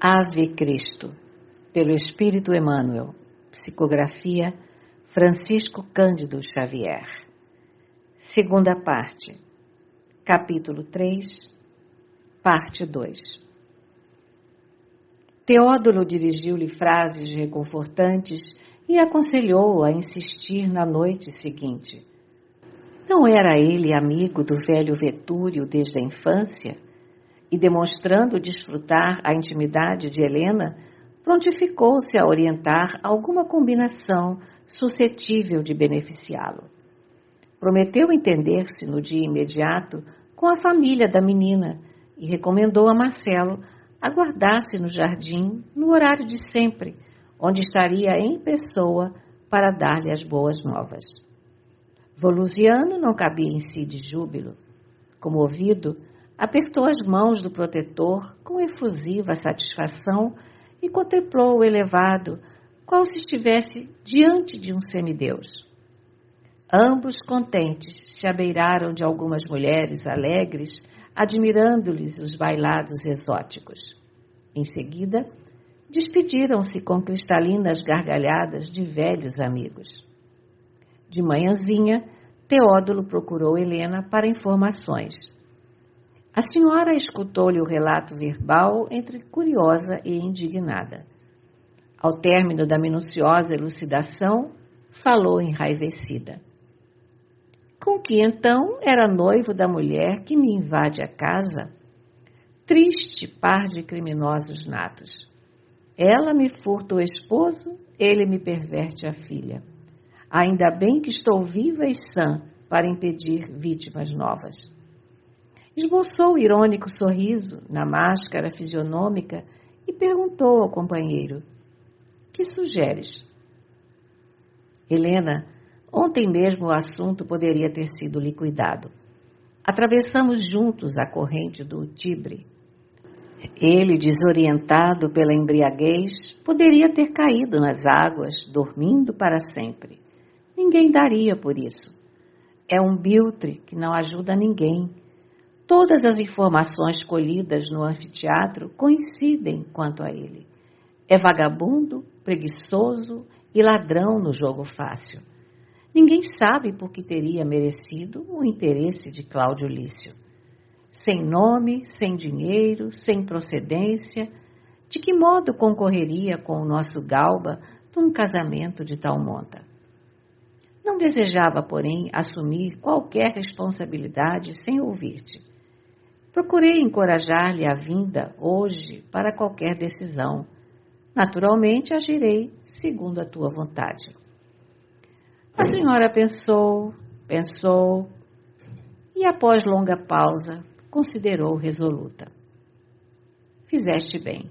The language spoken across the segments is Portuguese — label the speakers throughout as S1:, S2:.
S1: Ave Cristo, pelo Espírito Emmanuel, psicografia Francisco Cândido Xavier. Segunda parte, capítulo 3, parte 2. Teódulo dirigiu-lhe frases reconfortantes e aconselhou-o a insistir na noite seguinte. Não era ele amigo do velho Vetúrio desde a infância? E demonstrando desfrutar a intimidade de Helena, prontificou-se a orientar alguma combinação suscetível de beneficiá-lo. Prometeu entender-se no dia imediato com a família da menina e recomendou a Marcelo aguardar-se no jardim no horário de sempre, onde estaria em pessoa para dar-lhe as boas novas. Volusiano não cabia em si de júbilo. Comovido, apertou as mãos do protetor com efusiva satisfação e contemplou o elevado, qual se estivesse diante de um semideus. Ambos contentes se abeiraram de algumas mulheres alegres, admirando-lhes os bailados exóticos. Em seguida, despediram-se com cristalinas gargalhadas de velhos amigos. De manhãzinha, Teódulo procurou Helena para informações. A senhora escutou-lhe o relato verbal entre curiosa e indignada. Ao término da minuciosa elucidação, falou enraivecida. Com que, então, era noivo da mulher que me invade a casa? Triste par de criminosos natos. Ela me furta o esposo, ele me perverte a filha. Ainda bem que estou viva e sã para impedir vítimas novas. Esboçou o irônico sorriso na máscara fisionômica e perguntou ao companheiro: que sugeres? Helena, ontem mesmo o assunto poderia ter sido liquidado. Atravessamos juntos a corrente do Tibre. Ele, desorientado pela embriaguez, poderia ter caído nas águas, dormindo para sempre. Ninguém daria por isso. É um biltre que não ajuda ninguém. Todas as informações colhidas no anfiteatro coincidem quanto a ele. É vagabundo, preguiçoso e ladrão no jogo fácil. Ninguém sabe por que teria merecido o interesse de Cláudio Lício. Sem nome, sem dinheiro, sem procedência, de que modo concorreria com o nosso Galba num casamento de tal monta? Não desejava, porém, assumir qualquer responsabilidade sem ouvir-te. Procurei encorajar-lhe a vinda, hoje, para qualquer decisão. Naturalmente, agirei segundo a tua vontade. A senhora pensou, e após longa pausa, considerou resoluta. Fizeste bem.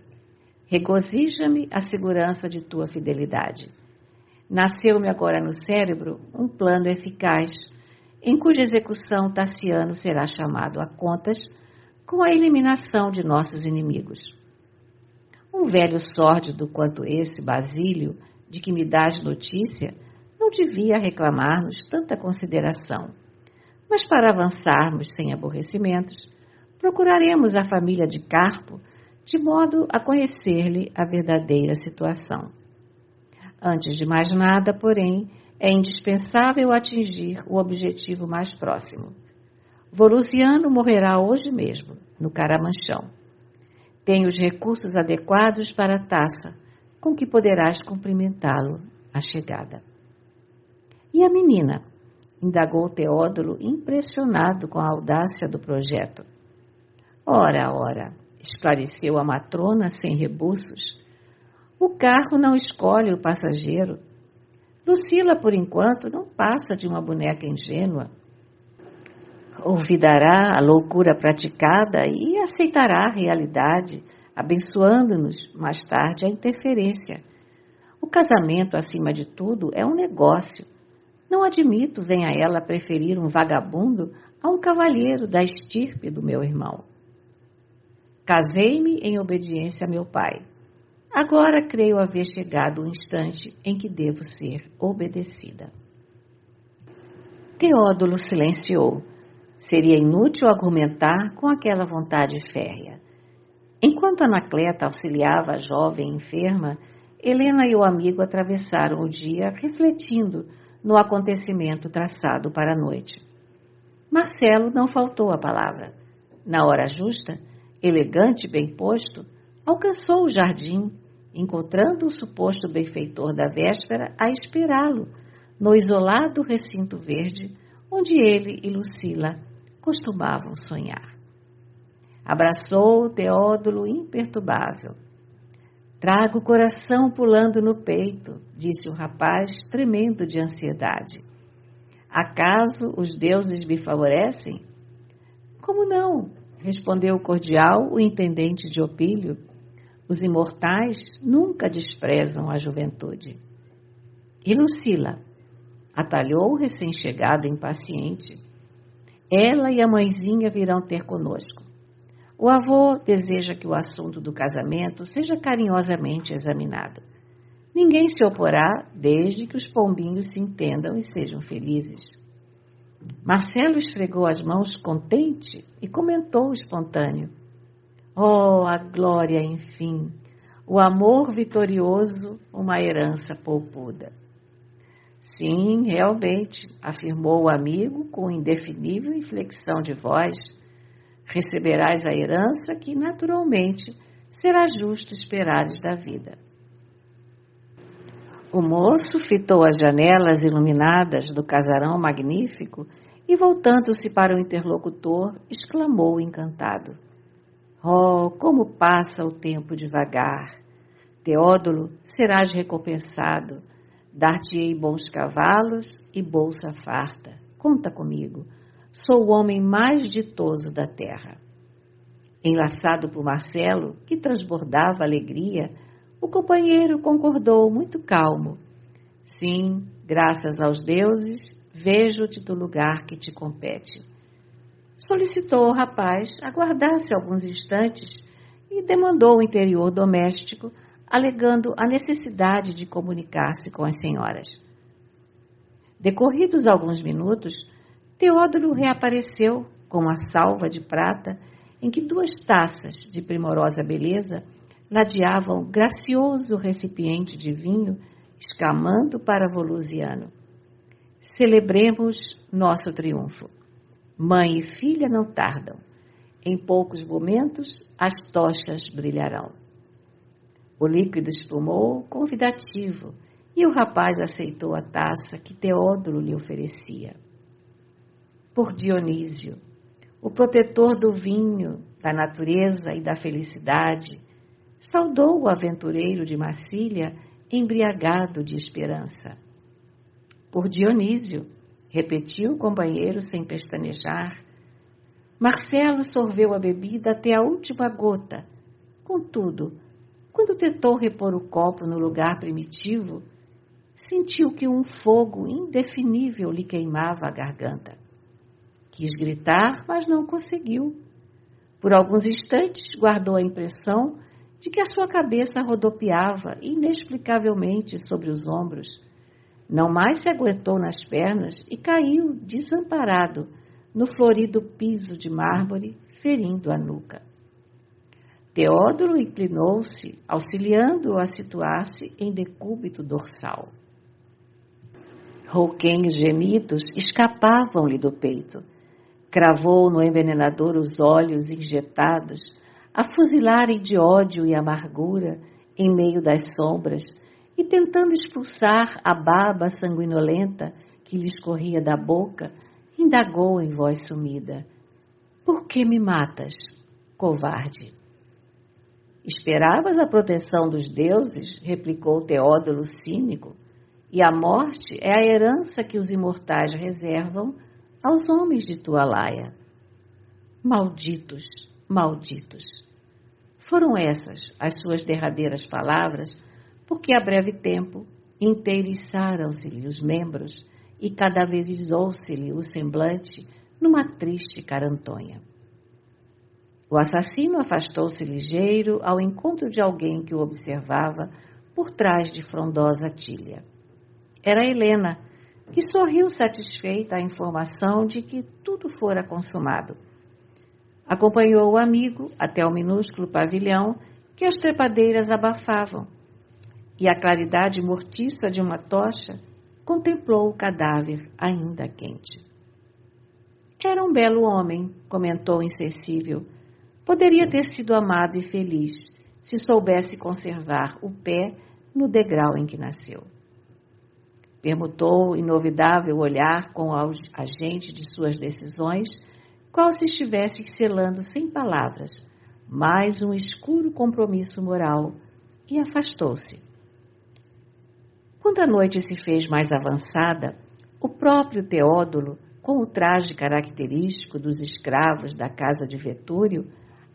S1: Regozija-me a segurança de tua fidelidade. Nasceu-me agora no cérebro um plano eficaz, em cuja execução Tassiano será chamado a contas com a eliminação de nossos inimigos. Um velho sórdido quanto esse Basílio, de que me dás notícia, não devia reclamar-nos tanta consideração. Mas para avançarmos sem aborrecimentos, procuraremos a família de Carpo, de modo a conhecer-lhe a verdadeira situação. Antes de mais nada, porém, é indispensável atingir o objetivo mais próximo. Volusiano morrerá hoje mesmo, no Caramanchão. Tem os recursos adequados para a taça, com que poderás cumprimentá-lo à chegada. E a menina? Indagou Teódulo, impressionado com a audácia do projeto. Ora, esclareceu a matrona sem rebuços. O carro não escolhe o passageiro. Lucila, por enquanto, não passa de uma boneca ingênua. Olvidará a loucura praticada e aceitará a realidade, abençoando-nos mais tarde a interferência. O casamento, acima de tudo, é um negócio. Não admito venha ela preferir um vagabundo a um cavalheiro da estirpe do meu irmão. Casei-me em obediência a meu pai. Agora creio haver chegado o instante em que devo ser obedecida. Teódulo silenciou. Seria inútil argumentar com aquela vontade férrea. Enquanto Anacleta auxiliava a jovem enferma, Helena e o amigo atravessaram o dia refletindo no acontecimento traçado para a noite. Marcelo não faltou à palavra. Na hora justa, elegante e bem posto, alcançou o jardim, encontrando o suposto benfeitor da véspera a esperá-lo, no isolado recinto verde, onde ele e Lucila costumavam sonhar. Abraçou Teódulo imperturbável. Trago o coração pulando no peito, disse o rapaz, tremendo de ansiedade. Acaso os deuses me favorecem? Como não? Respondeu cordial o intendente de Opílio. Os imortais nunca desprezam a juventude. E Lucila? Atalhou o recém-chegado impaciente. Ela e a mãezinha virão ter conosco. O avô deseja que o assunto do casamento seja carinhosamente examinado. Ninguém se oporá desde que os pombinhos se entendam e sejam felizes. Marcelo esfregou as mãos contente e comentou espontâneo. Oh, a glória, enfim! O amor vitorioso, uma herança poupuda. Sim, realmente, afirmou o amigo com indefinível inflexão de voz. Receberás a herança que, naturalmente, será justo esperares da vida. O moço fitou as janelas iluminadas do casarão magnífico e, voltando-se para o interlocutor, exclamou encantado. Oh, como passa o tempo devagar! Teódulo, serás recompensado. Dar-te-ei bons cavalos e bolsa farta. Conta comigo. Sou o homem mais ditoso da terra. Enlaçado por Marcelo, que transbordava alegria, o companheiro concordou muito calmo. Sim, graças aos deuses, vejo-te do lugar que te compete. Solicitou ao rapaz aguardasse alguns instantes e demandou o interior doméstico, alegando a necessidade de comunicar-se com as senhoras. Decorridos alguns minutos, Teódulo reapareceu com uma salva de prata em que 2 taças de primorosa beleza ladeavam gracioso recipiente de vinho escamando para Volusiano. Celebremos nosso triunfo. Mãe e filha não tardam. Em poucos momentos as tochas brilharão. O líquido espumou convidativo e o rapaz aceitou a taça que Teódulo lhe oferecia. Por Dionísio, o protetor do vinho, da natureza e da felicidade, saudou o aventureiro de Massília embriagado de esperança. Por Dionísio, repetiu o companheiro sem pestanejar. Marcelo sorveu a bebida até a última gota. Contudo, quando tentou repor o copo no lugar primitivo, sentiu que um fogo indefinível lhe queimava a garganta. Quis gritar, mas não conseguiu. Por alguns instantes, guardou a impressão de que a sua cabeça rodopiava inexplicavelmente sobre os ombros. Não mais se aguentou nas pernas e caiu desamparado no florido piso de mármore, ferindo a nuca. Teódulo inclinou-se, auxiliando-o a situar-se em decúbito dorsal. Rouquenhos gemidos escapavam-lhe do peito. Cravou no envenenador os olhos injetados, a fuzilarem de ódio e amargura em meio das sombras, e tentando expulsar a baba sanguinolenta que lhe escorria da boca, indagou em voz sumida. Por que me matas, covarde? Esperavas a proteção dos deuses, replicou Teódulo cínico, e a morte é a herança que os imortais reservam aos homens de tua laia. Malditos, malditos. Foram essas as suas derradeiras palavras, porque a breve tempo inteiriçaram-se-lhe os membros e cadaverizou-se-lhe o semblante numa triste carantonha. O assassino afastou-se ligeiro ao encontro de alguém que o observava por trás de frondosa tilha. Era Helena, que sorriu satisfeita à informação de que tudo fora consumado. Acompanhou o amigo até o minúsculo pavilhão que as trepadeiras abafavam, e a claridade mortiça de uma tocha contemplou o cadáver ainda quente. Era um belo homem, comentou insensível. Poderia ter sido amado e feliz se soubesse conservar o pé no degrau em que nasceu. Permutou o inovidável olhar com o agente de suas decisões, qual se estivesse selando sem palavras mais um escuro compromisso moral, e afastou-se. Quando a noite se fez mais avançada, o próprio Teódulo, com o traje característico dos escravos da casa de Vetúrio,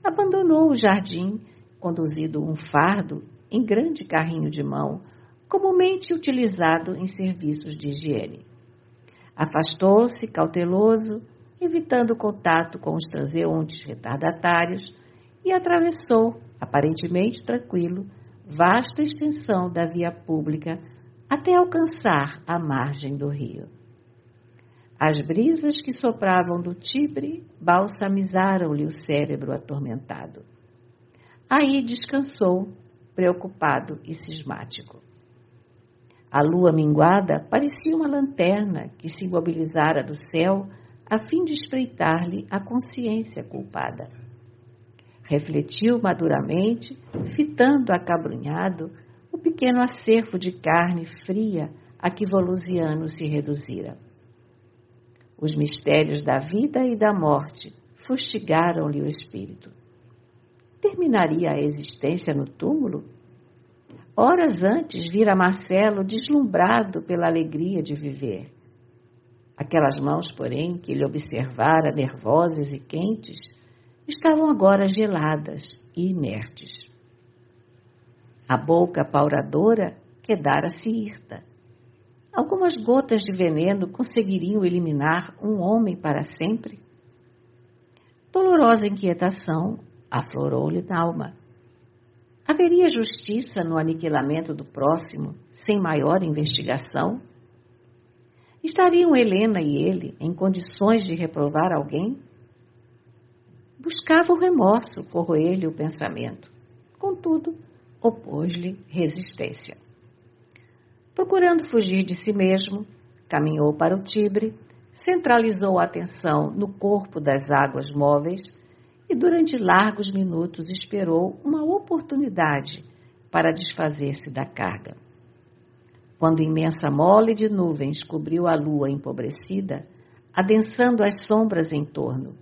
S1: abandonou o jardim, conduzido um fardo em grande carrinho de mão, comumente utilizado em serviços de higiene. Afastou-se, cauteloso, evitando contato com os transeuntes retardatários, e atravessou, aparentemente tranquilo, vasta extensão da via pública até alcançar a margem do rio. As brisas que sopravam do Tibre balsamizaram-lhe o cérebro atormentado. Aí descansou, preocupado e cismático. A lua minguada parecia uma lanterna que se imobilizara do céu a fim de espreitar-lhe a consciência culpada. Refletiu maduramente, fitando acabrunhado o pequeno acervo de carne fria a que Volusiano se reduzira. Os mistérios da vida e da morte fustigaram-lhe o espírito. Terminaria a existência no túmulo? Horas antes vira Marcelo deslumbrado pela alegria de viver. Aquelas mãos, porém, que ele observara nervosas e quentes, estavam agora geladas e inertes. A boca pauradora quedara-se hirta. Algumas gotas de veneno conseguiriam eliminar um homem para sempre? Dolorosa inquietação aflorou-lhe na alma. Haveria justiça no aniquilamento do próximo sem maior investigação? Estariam Helena e ele em condições de reprovar alguém? Buscava o remorso corroer-lhe o pensamento. Contudo, opôs-lhe resistência. Procurando fugir de si mesmo, caminhou para o Tibre, centralizou a atenção no corpo das águas móveis e durante largos minutos esperou uma oportunidade para desfazer-se da carga. Quando imensa mole de nuvens cobriu a lua empobrecida, adensando as sombras em torno,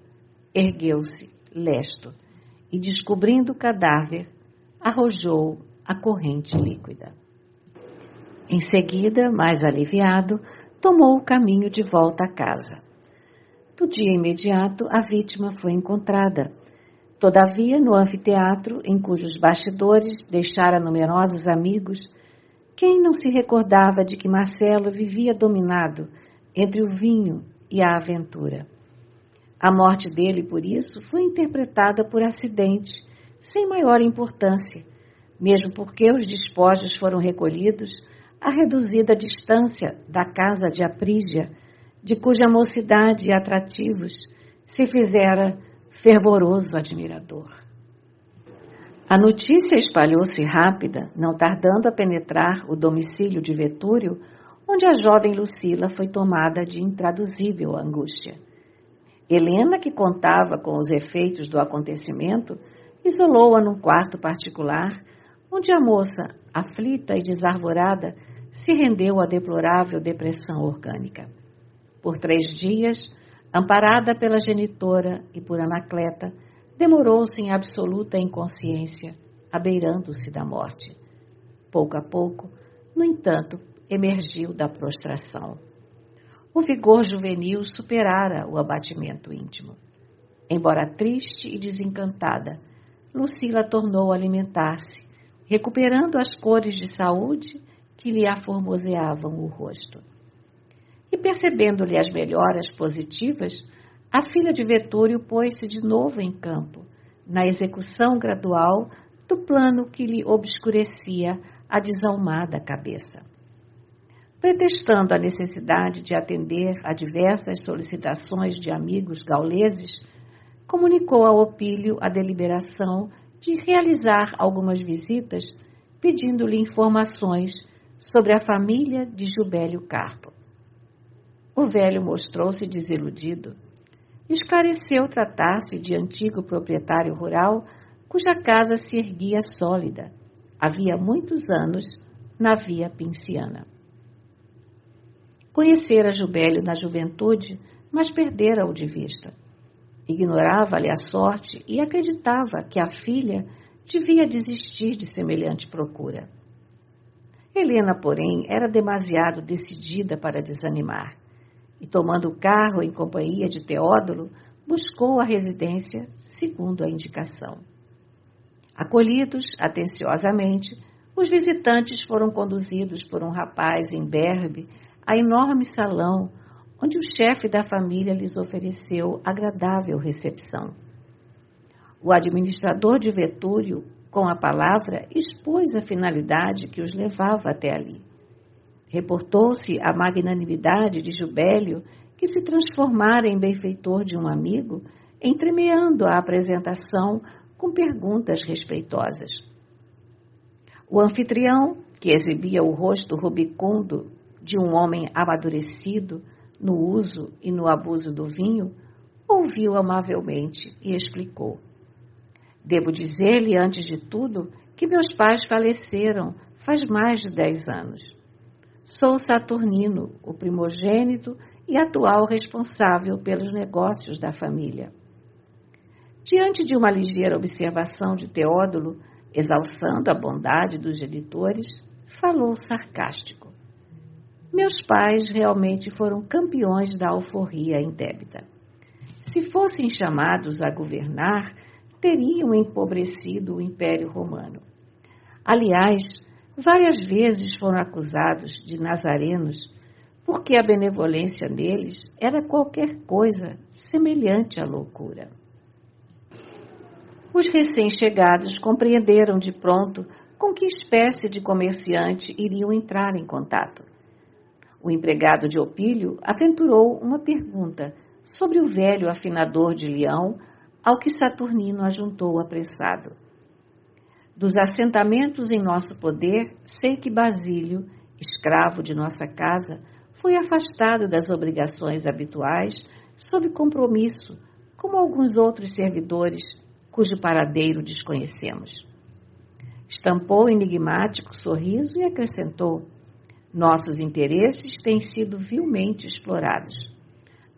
S1: ergueu-se, lesto, e descobrindo o cadáver, arrojou a corrente líquida. Em seguida, mais aliviado, tomou o caminho de volta à casa. No dia imediato, a vítima foi encontrada. Todavia, no anfiteatro, em cujos bastidores deixara numerosos amigos, quem não se recordava de que Marcelo vivia dominado entre o vinho e a aventura? A morte dele, por isso, foi interpretada por acidente, sem maior importância, mesmo porque os despojos foram recolhidos à reduzida distância da casa de Aprígia, de cuja mocidade e atrativos se fizera fervoroso admirador. A notícia espalhou-se rápida, não tardando a penetrar o domicílio de Vetúrio, onde a jovem Lucila foi tomada de intraduzível angústia. Helena, que contava com os efeitos do acontecimento, isolou-a num quarto particular, onde a moça, aflita e desarvorada, se rendeu à deplorável depressão orgânica. Por 3 dias, amparada pela genitora e por Anacleta, demorou-se em absoluta inconsciência, abeirando-se da morte. Pouco a pouco, no entanto, emergiu da prostração. O vigor juvenil superara o abatimento íntimo. Embora triste e desencantada, Lucila tornou a alimentar-se, recuperando as cores de saúde que lhe aformoseavam o rosto. E percebendo-lhe as melhoras positivas, a filha de Vetúrio pôs-se de novo em campo, na execução gradual do plano que lhe obscurecia a desalmada cabeça. Pretextando a necessidade de atender a diversas solicitações de amigos gauleses, comunicou ao Opílio a deliberação de realizar algumas visitas, pedindo-lhe informações sobre a família de Jubélio Carpo. O velho mostrou-se desiludido. Esclareceu tratar-se de antigo proprietário rural cuja casa se erguia sólida, havia muitos anos, na Via Pinciana. Conhecera Jubélio na juventude, mas perdera-o de vista. Ignorava-lhe a sorte e acreditava que a filha devia desistir de semelhante procura. Helena, porém, era demasiado decidida para desanimar, e tomando o carro em companhia de Teódulo, buscou a residência segundo a indicação. Acolhidos atenciosamente, os visitantes foram conduzidos por um rapaz imberbe a enorme salão, onde o chefe da família lhes ofereceu agradável recepção. O administrador de Vetúrio, com a palavra, expôs a finalidade que os levava até ali. Reportou-se a magnanimidade de Jubélio, que se transformara em benfeitor de um amigo, entremeando a apresentação com perguntas respeitosas. O anfitrião, que exibia o rosto rubicundo de um homem amadurecido no uso e no abuso do vinho, ouviu amavelmente e explicou. Devo dizer-lhe, antes de tudo, que meus pais faleceram faz mais de 10 anos. Sou Saturnino, o primogênito e atual responsável pelos negócios da família. Diante de uma ligeira observação de Teódulo, exalçando a bondade dos genitores, falou sarcástico. Meus pais realmente foram campeões da alforria em débita. Se fossem chamados a governar, teriam empobrecido o Império Romano. Aliás, várias vezes foram acusados de nazarenos, porque a benevolência neles era qualquer coisa semelhante à loucura. Os recém-chegados compreenderam de pronto com que espécie de comerciante iriam entrar em contato. O empregado de Opílio aventurou uma pergunta sobre o velho afinador de Leão, ao que Saturnino ajuntou apressado. Dos assentamentos em nosso poder, sei que Basílio, escravo de nossa casa, foi afastado das obrigações habituais sob compromisso, como alguns outros servidores, cujo paradeiro desconhecemos. Estampou enigmático sorriso e acrescentou: nossos interesses têm sido vilmente explorados.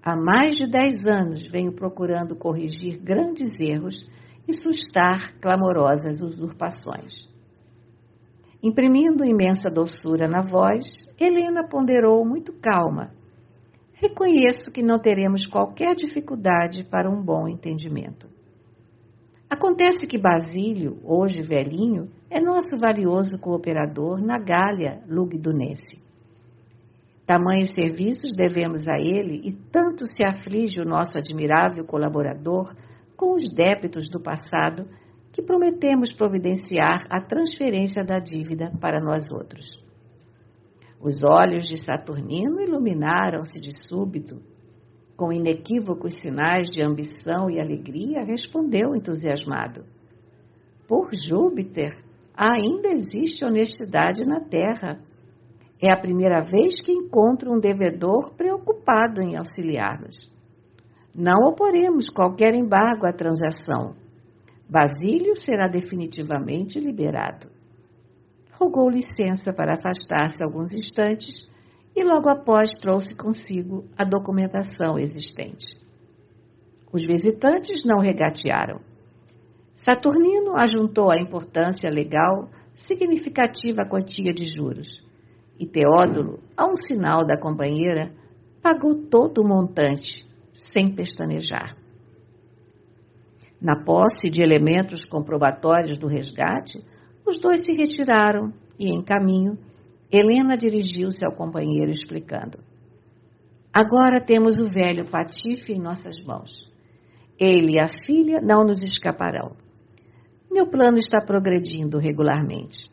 S1: Há mais de 10 anos venho procurando corrigir grandes erros e sustar clamorosas usurpações. Imprimindo imensa doçura na voz, Helena ponderou muito calma. Reconheço que não teremos qualquer dificuldade para um bom entendimento. Acontece que Basílio, hoje velhinho, é nosso valioso cooperador na Gália Lugdunense. Tamanhos serviços devemos a ele e tanto se aflige o nosso admirável colaborador com os débitos do passado que prometemos providenciar a transferência da dívida para nós outros. Os olhos de Saturnino iluminaram-se de súbito. Com inequívocos sinais de ambição e alegria, respondeu entusiasmado. Por Júpiter, ainda existe honestidade na terra. É a primeira vez que encontro um devedor preocupado em auxiliar-nos. Não oporemos qualquer embargo à transação. Basílio será definitivamente liberado. Rogou licença para afastar-se alguns instantes e logo após trouxe consigo a documentação existente. Os visitantes não regatearam. Saturnino ajuntou à importância legal significativa quantia de juros, e Teódulo, a um sinal da companheira, pagou todo o montante, sem pestanejar. Na posse de elementos comprobatórios do resgate, os dois se retiraram e, em caminho, Helena dirigiu-se ao companheiro explicando. Agora temos o velho patife em nossas mãos. Ele e a filha não nos escaparão. Meu plano está progredindo regularmente.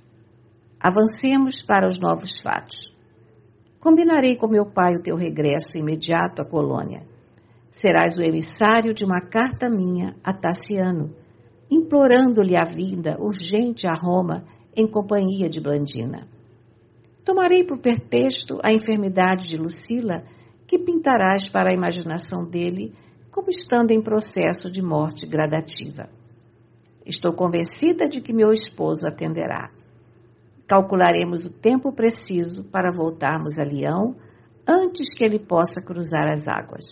S1: Avancemos para os novos fatos. Combinarei com meu pai o teu regresso imediato à colônia. serás o emissário de uma carta minha a Tassiano, implorando-lhe a vinda urgente a Roma em companhia de Blandina. Tomarei por pretexto a enfermidade de Lucila, que pintarás para a imaginação dele como estando em processo de morte gradativa. Estou convencida de que meu esposo atenderá. Calcularemos o tempo preciso para voltarmos a Leão antes que ele possa cruzar as águas.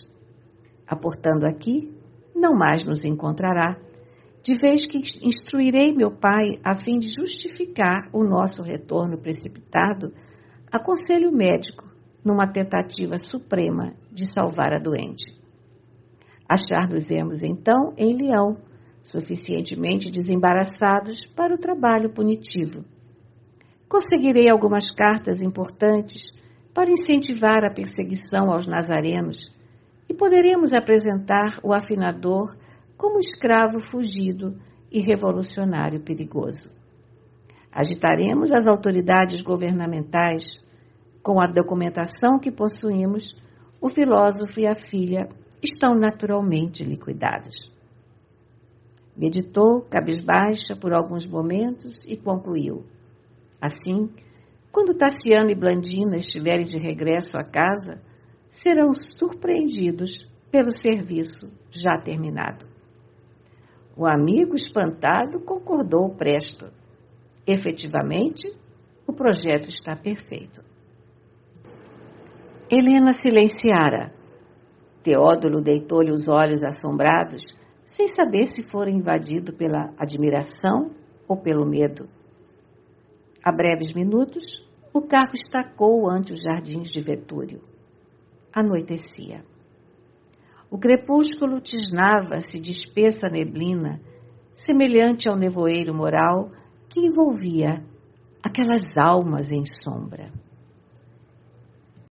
S1: Aportando aqui, não mais nos encontrará, de vez que instruirei meu pai a fim de justificar o nosso retorno precipitado a conselho médico numa tentativa suprema de salvar a doente. Achar-nos-emos então em Leão, suficientemente desembaraçados para o trabalho punitivo. Conseguirei algumas cartas importantes para incentivar a perseguição aos nazarenos e poderemos apresentar o afinador como escravo fugido e revolucionário perigoso. Agitaremos as autoridades governamentais. Com a documentação que possuímos, o filósofo e a filha estão naturalmente liquidados. Meditou, cabisbaixa, por alguns momentos e concluiu. Assim, quando Tassiano e Blandina estiverem de regresso à casa, serão surpreendidos pelo serviço já terminado. O amigo espantado concordou presto. Efetivamente, o projeto está perfeito. Helena silenciara. Teódulo deitou-lhe os olhos assombrados, sem saber se fora invadido pela admiração ou pelo medo. A breves minutos, o carro estacou ante os jardins de Vetúrio. Anoitecia. O crepúsculo tisnava-se de espessa neblina, semelhante ao nevoeiro moral que envolvia aquelas almas em sombra.